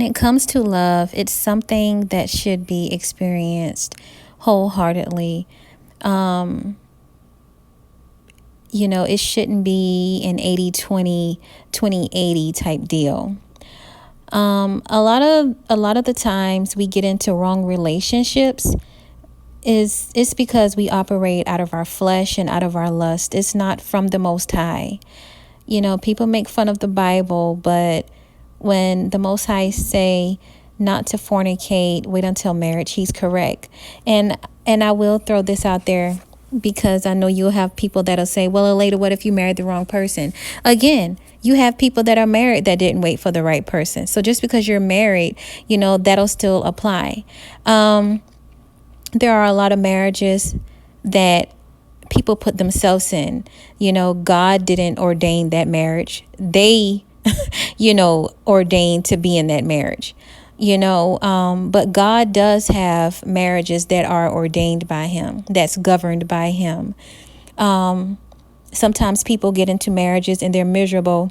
it comes to love, it's something that should be experienced wholeheartedly. Um, it shouldn't be an 80-20, 20-80 type deal. A lot of the times we get into wrong relationships is it's because we operate out of our flesh and out of our lust. It's not from the Most High. People make fun of the Bible, but when the Most High say not to fornicate, wait until marriage, he's correct. And I will throw this out there because I know you'll have people that'll say, well, later, what if you married the wrong person? Again, you have people that are married that didn't wait for the right person. So just because you're married, that'll still apply. There are a lot of marriages that people put themselves in. God didn't ordain that marriage. They, ordained to be in that marriage. But God does have marriages that are ordained by him, that's governed by him. Sometimes people get into marriages and they're miserable,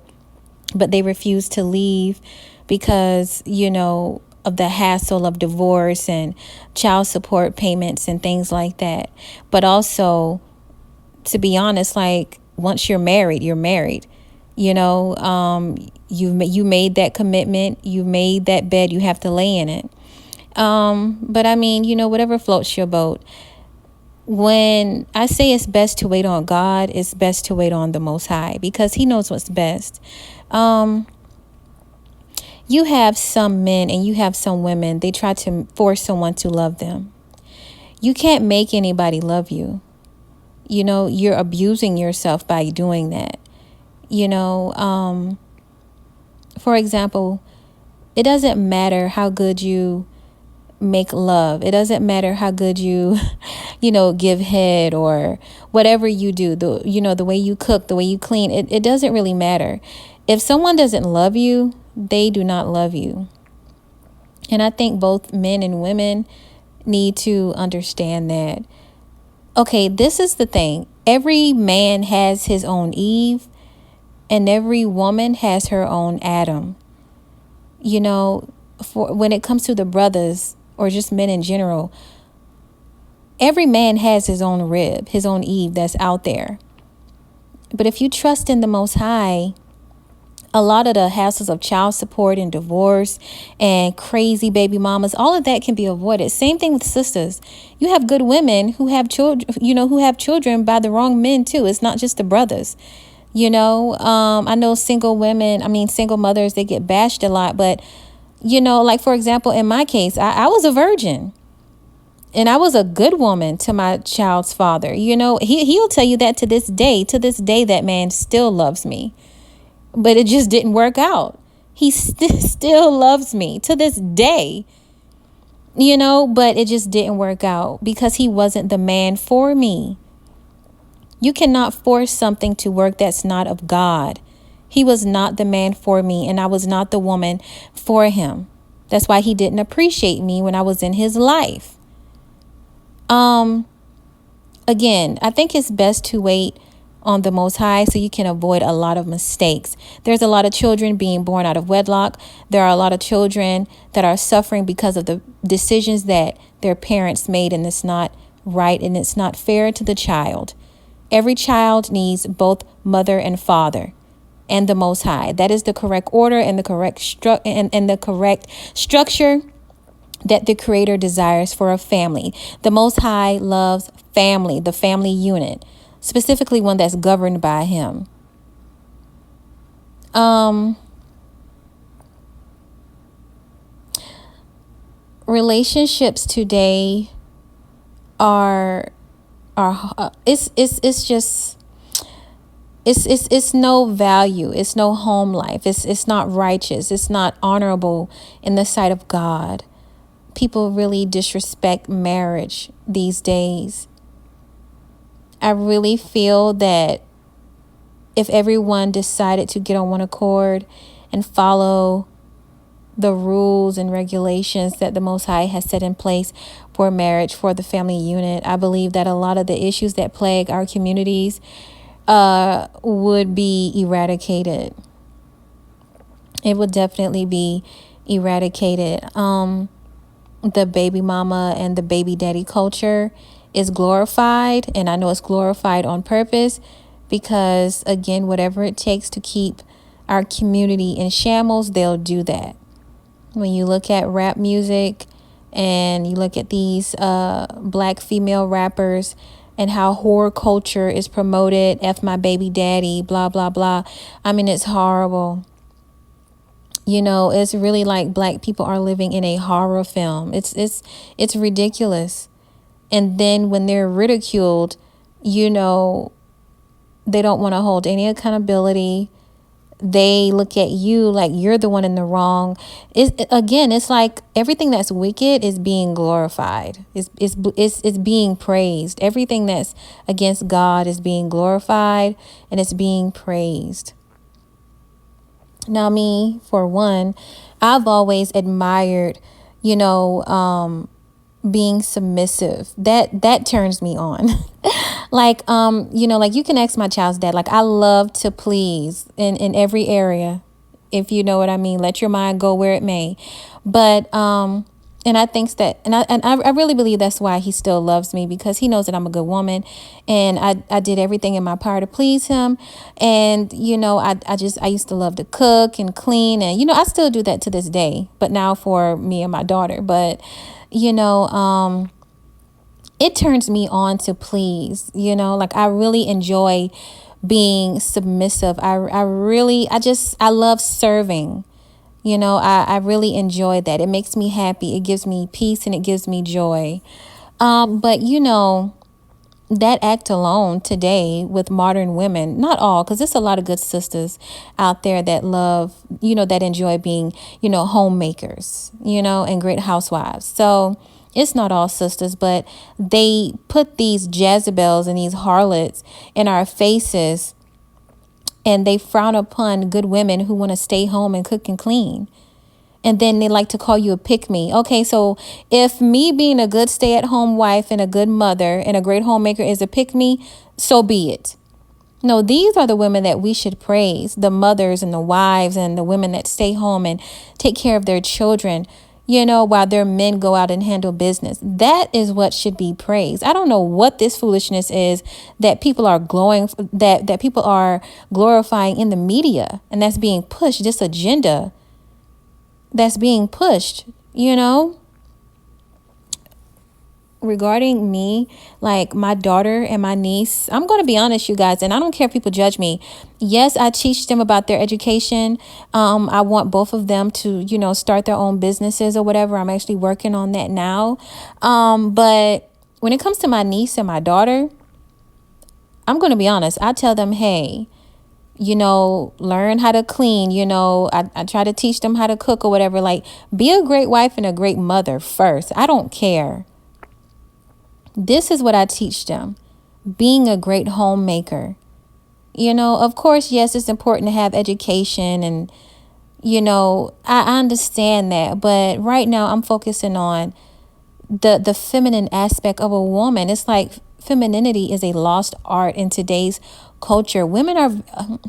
but they refuse to leave because, of the hassle of divorce and child support payments and things like that. But also, to be honest, like once you're married, you're married. You made that commitment, you made that bed, you have to lay in it. But I mean, whatever floats your boat. When I say it's best to wait on God, it's best to wait on the Most High because he knows what's best. You have some men and you have some women, they try to force someone to love them. You can't make anybody love you. You're abusing yourself by doing that. For example, it doesn't matter how good you make love. It doesn't matter how good you, give head or whatever you do, the way you cook, the way you clean. It doesn't really matter. If someone doesn't love you, they do not love you. And I think both men and women need to understand that. Okay, this is the thing. Every man has his own Eve and every woman has her own Adam. For when it comes to the brothers or just men in general, every man has his own rib, his own Eve that's out there. But if you trust in the Most High, a lot of the hassles of child support and divorce and crazy baby mamas, all of that can be avoided. Same thing with sisters. You have good women who have children, who have children by the wrong men too. It's not just the brothers. I know single mothers, they get bashed a lot. But, like, for example, in my case, I was a virgin. And I was a good woman to my child's father. He'll tell you that to this day, that man still loves me. But it just didn't work out. He still loves me to this day, but it just didn't work out because he wasn't the man for me. You cannot force something to work that's not of God. He was not the man for me, and I was not the woman for him. That's why he didn't appreciate me when I was in his life. Again, I think it's best to wait on the Most High so you can avoid a lot of mistakes. There's a lot of children being born out of wedlock. There are a lot of children that are suffering because of the decisions that their parents made, and it's not right and it's not fair to the child. Every child needs both mother and father and the Most High. That is the correct order and the correct the correct structure that the Creator desires for a family. The Most High loves family, the family unit, specifically one that's governed by him. Relationships today are it's just it's no value. It's no home life. It's not righteous. It's not honorable in the sight of God. People really disrespect marriage these days. I really feel that if everyone decided to get on one accord and follow the rules and regulations that the Most High has set in place for marriage, for the family unit, I believe that a lot of the issues that plague our communities would be eradicated. It would definitely be eradicated. The baby mama and the baby daddy culture is glorified, and I know it's glorified on purpose because, again, whatever it takes to keep our community in shambles, they'll do that. When you look at rap music and you look at these black female rappers and how horror culture is promoted, F my baby daddy, blah, blah, blah. I mean, it's horrible. You know, it's really like black people are living in a horror film. It's ridiculous. And then when they're ridiculed, you know, they don't want to hold any accountability. They look at you like you're the one in the wrong. It's like everything that's wicked is being glorified. It's being praised. Everything that's against God is being glorified and it's being praised. Now, me, for one, I've always admired, you know, being submissive. That turns me on. Like, you know, like you can ask my child's dad. Like, I love to please in every area, if you know what I mean. Let your mind go where it may. But and I think that, I really believe that's why he still loves me, because he knows that I'm a good woman, and I did everything in my power to please him. And, you know, I used to love to cook and clean, and, you know, I still do that to this day, but now for me and my daughter. But, you know, it turns me on to please, you know, like I really enjoy being submissive. I love serving. You know, I really enjoy that. It makes me happy. It gives me peace and it gives me joy. But, you know, that act alone today with modern women, not all, because there's a lot of good sisters out there that love, you know, that enjoy being, you know, homemakers, you know, and great housewives. So it's not all sisters, but they put these Jezebels and these harlots in our faces, and they frown upon good women who want to stay home and cook and clean. And then they like to call you a pick-me. Okay, so if me being a good stay-at-home wife and a good mother and a great homemaker is a pick-me, so be it. No, these are the women that we should praise, the mothers and the wives and the women that stay home and take care of their children, you know, while their men go out and handle business. That is what should be praised. I don't know what this foolishness is that people are that people are glorifying in the media, and that's being pushed, this agenda that's being pushed, you know. Regarding me, like my daughter and my niece, I'm going to be honest, you guys, and I don't care if people judge me. Yes, I teach them about their education. I want both of them to, you know, start their own businesses or whatever. I'm actually working on that now. But when it comes to my niece and my daughter, I'm going to be honest. I tell them, hey, you know, learn how to clean. You know, I try to teach them how to cook or whatever. Like, be a great wife and a great mother first. I don't care. This is what I teach them. Being a great homemaker. You know, of course, yes, it's important to have education, and, you know, I understand that. But right now I'm focusing on the feminine aspect of a woman. It's like femininity is a lost art in today's culture. Women are,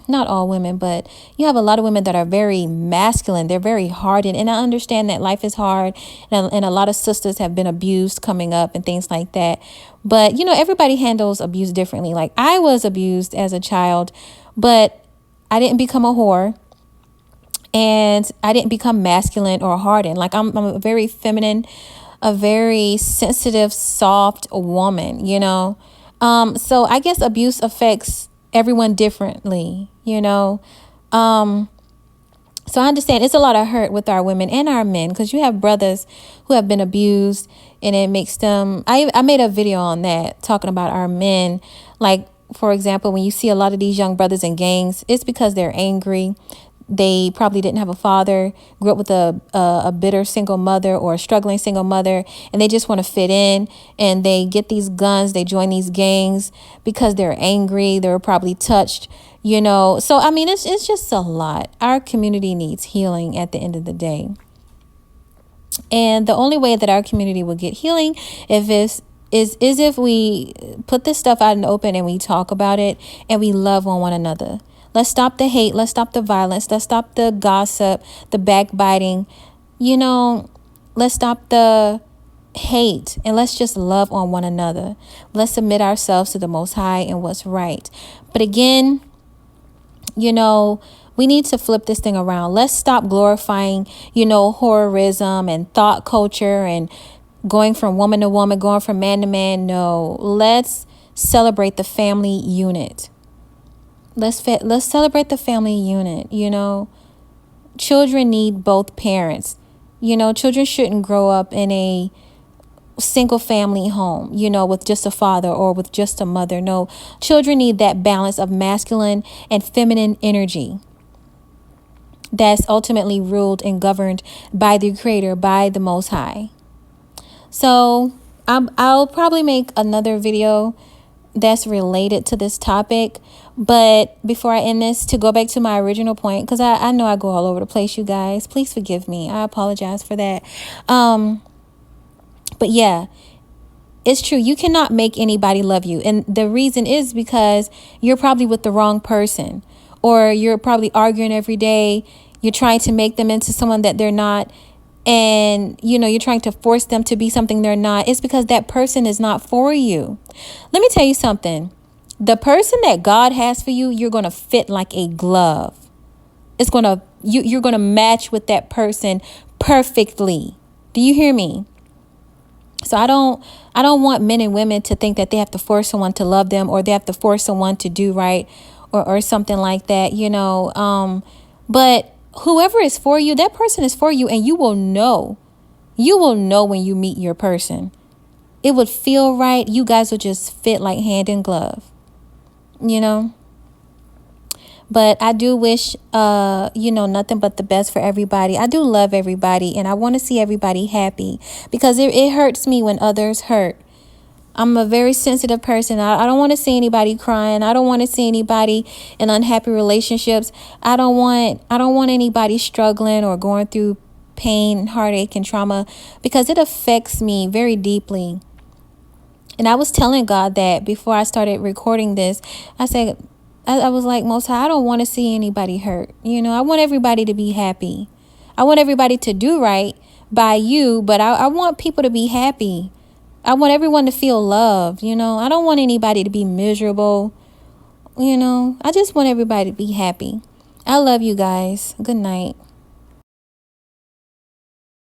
not all women, but you have a lot of women that are very masculine. They're very hardened. And I understand that life is hard, and a lot of sisters have been abused coming up and things like that. But, you know, everybody handles abuse differently. Like, I was abused as a child, but I didn't become a whore. And I didn't become masculine or hardened. Like, I'm a very feminine, a very sensitive, soft woman, you know. So I guess abuse affects everyone differently, you know. So I understand it's a lot of hurt with our women and our men, because you have brothers who have been abused, and it makes them, I made a video on that talking about our men. Like, for example, when you see a lot of these young brothers in gangs, it's because they're angry. They probably didn't have a father, grew up with a bitter single mother or a struggling single mother, and they just want to fit in, and they get these guns, they join these gangs because they're angry, they're probably touched, you know. So, I mean, it's just a lot. Our community needs healing at the end of the day. And the only way that our community will get healing is if we put this stuff out in the open and we talk about it and we love on one another. Let's stop the hate. Let's stop the violence. Let's stop the gossip, the backbiting. You know, let's stop the hate and let's just love on one another. Let's submit ourselves to the Most High and what's right. But again, you know, we need to flip this thing around. Let's stop glorifying, horrorism and thought culture and going from woman to woman, going from man to man. No, let's celebrate the family unit. Let's celebrate the family unit. Children need both parents. Children shouldn't grow up in a single family home, with just a father or with just a mother. No, children need that balance of masculine and feminine energy that's ultimately ruled and governed by the Creator, by the Most High. So I'll probably make another video that's related to this topic. But before I end this, to go back to my original point, because I know I go all over the place, you guys. Please forgive me. I apologize for that. But yeah, it's true. You cannot make anybody love you. And the reason is because you're probably with the wrong person, or you're probably arguing every day. You're trying to make them into someone that they're not. And, you're trying to force them to be something they're not. It's because that person is not for you. Let me tell you something. The person that God has for you, you're going to fit like a glove. You're going to match with that person perfectly. Do you hear me? So I don't want men and women to think that they have to force someone to love them, or they have to force someone to do right, or something like that, but whoever is for you, that person is for you, and you will know when you meet your person. It would feel right. You guys will just fit like hand in glove, But I do wish, nothing but the best for everybody. I do love everybody, and I want to see everybody happy, because it hurts me when others hurt. I'm a very sensitive person. I don't want to see anybody crying. I don't want to see anybody in unhappy relationships. I don't want anybody struggling or going through pain, heartache, and trauma, because it affects me very deeply. And I was telling God that before I started recording this. I said, I was like, Most High, I don't want to see anybody hurt. I want everybody to be happy. I want everybody to do right by you, but I want people to be happy. I want everyone to feel loved. I don't want anybody to be miserable. I just want everybody to be happy. I love you guys. Good night.